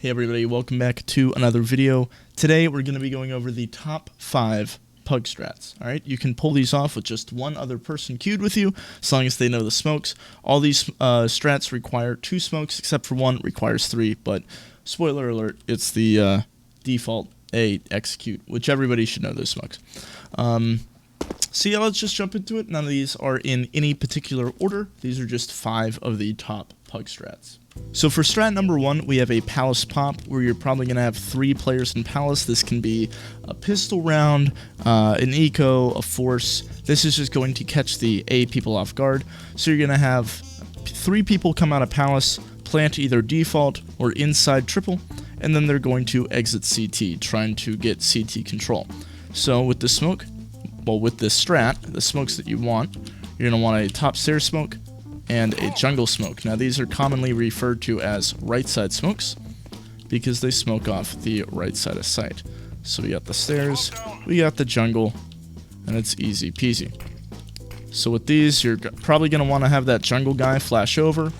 Hey everybody, welcome back to another video. Today we're going to be going over the top 5 pug strats. Alright, you can pull these off with just one other person queued with you, as long as they know the smokes. All these strats require 2 smokes, except for one requires 3, but spoiler alert, it's the default A execute, which everybody should know those smokes. So yeah, let's just jump into it. None of these are in any particular order. These are just 5 of the top pug strats. So for strat number 1, we have a palace pop, where you're probably going to have 3 players in palace. This can be a pistol round, an eco, a force. This is just going to catch the A people off guard. So you're going to have 3 people come out of palace, plant either default or inside triple, and then they're going to exit CT, trying to get CT control. So with this smoke, well, with this strat, the smokes that you want, you're going to want a top stairs smoke and a jungle smoke. Now these are commonly referred to as right side smokes because they smoke off the right side of sight. So we got the stairs, we got the jungle, and it's easy peasy. So with these, you're probably going to want to have that jungle guy flash over,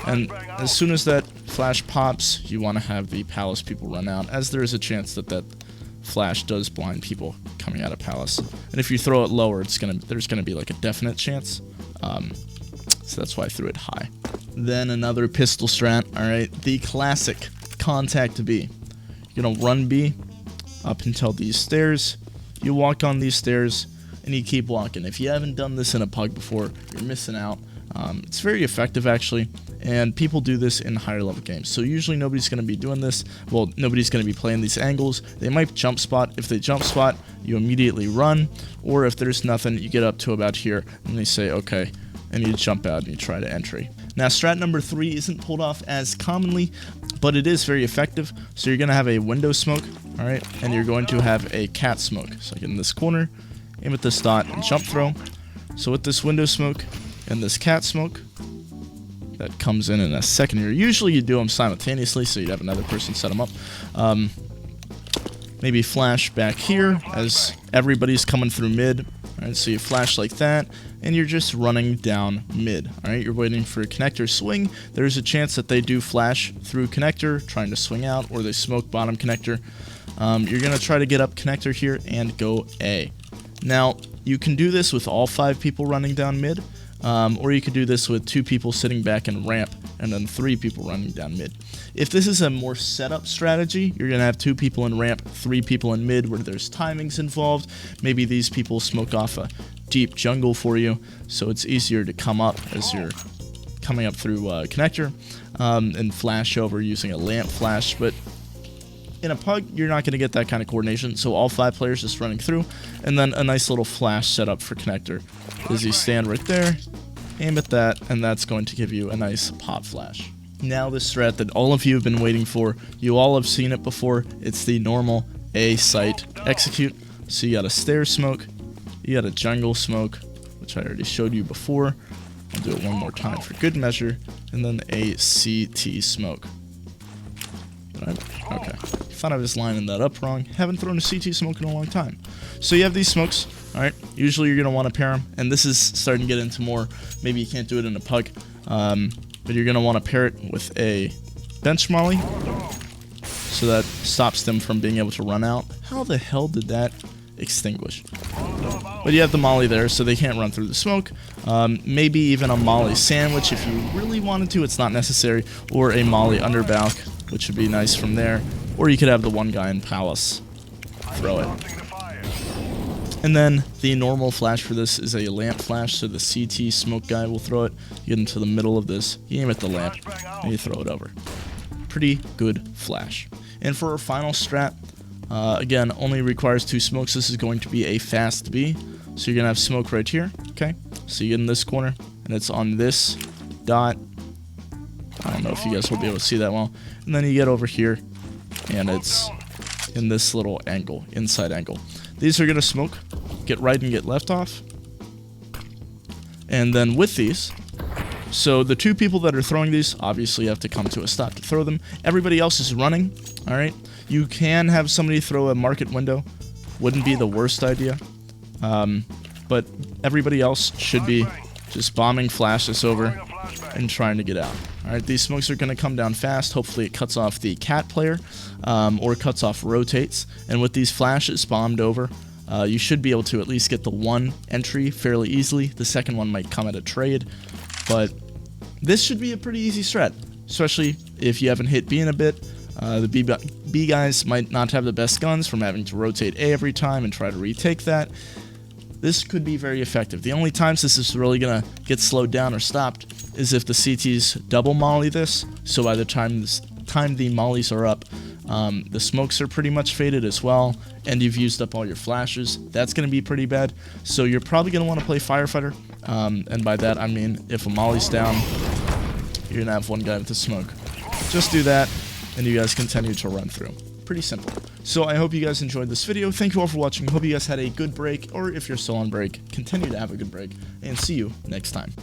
and as soon as that flash pops, you want to have the palace people run out, as there is a chance that that flash does blind people coming out of palace. And if you throw it lower, there's gonna be like a definite chance. So that's why I threw it high. Then another pistol strat. All right, the classic contact B. You're gonna run B up until these stairs. You walk on these stairs and you keep walking. If you haven't done this in a pug before, you're missing out. It's very effective actually, and people do this in higher level games. So usually nobody's going to be doing this. Well, nobody's going to be playing these angles. They might jump spot. If they jump spot, you immediately run, or if there's nothing, you get up to about here and they say okay, and you jump out and you try to entry. Now strat number 3 isn't pulled off as commonly, but it is very effective. So you're going to have a window smoke, all right, and you're going to have a cat smoke. So get in this corner, aim at this dot, and jump throw. So with this window smoke and this cat smoke, that comes in a second here. Usually you do them simultaneously, so you'd have another person set them up. Maybe flash back here as everybody's coming through mid. Alright, so you flash like that, and you're just running down mid. Alright, you're waiting for a connector swing. There's a chance that they do flash through connector, trying to swing out, or they smoke bottom connector. You're going to try to get up connector here and go A. Now, you can do this with all 5 people running down mid. Or you could do this with 2 people sitting back in ramp and then 3 people running down mid. If this is a more setup strategy, you're going to have 2 people in ramp, 3 people in mid where there's timings involved. Maybe these people smoke off a deep jungle for you, so it's easier to come up as you're coming up through connector and flash over using a lamp flash. But in a pug, you're not going to get that kind of coordination, so all 5 players just running through, and then a nice little flash setup for connector. As you stand right there, aim at that, and that's going to give you a nice pop flash. Now the strat that all of you have been waiting for, you all have seen it before, it's the normal A site execute. So you got a stair smoke, you got a jungle smoke, which I already showed you before. I'll do it one more time for good measure, and then a CT smoke. Okay, thought I was lining that up wrong. Haven't thrown a CT smoke in a long time. So you have these smokes, alright, usually you're going to want to pair them, and this is starting to get into more, maybe you can't do it in a pug, but you're going to want to pair it with a bench molly, so that stops them from being able to run out. How the hell did that extinguish? But you have the molly there, so they can't run through the smoke. Maybe even a molly sandwich if you really wanted to, it's not necessary, or a molly underbalk, which would be nice from there. Or you could have the one guy in palace throw it. And then the normal flash for this is a lamp flash, so the CT smoke guy will throw it. You get into the middle of this, you aim at the lamp, and you throw it over. Pretty good flash. And for our final strat, again, only requires 2 smokes. This is going to be a fast B. So you're going to have smoke right here, okay? So you get in this corner, and it's on this dot. I don't know if you guys will be able to see that well. And then you get over here, and it's in this little angle, inside angle. These are going to smoke, get right and get left off. And then with these, so the 2 people that are throwing these obviously have to come to a stop to throw them. Everybody else is running, alright? You can have somebody throw a market window. Wouldn't be the worst idea. But everybody else should be just bombing flashes over and trying to get out. Alright, these smokes are going to come down fast. Hopefully it cuts off the cat player, or cuts off rotates. And with these flashes bombed over, you should be able to at least get the one entry fairly easily. The second one might come at a trade, but this should be a pretty easy strat, especially if you haven't hit B in a bit. The B guys might not have the best guns from having to rotate A every time and try to retake that. This could be very effective. The only times this is really going to get slowed down or stopped is if the CTs double molly this, so by the time the mollies are up, the smokes are pretty much faded as well, and you've used up all your flashes. That's going to be pretty bad, so you're probably going to want to play Firefighter, and by that I mean if a molly's down, you're going to have one guy with a smoke. Just do that, and you guys continue to run through. Pretty simple. So I hope you guys enjoyed this video. Thank you all for watching. Hope you guys had a good break, or if you're still on break, continue to have a good break, and see you next time.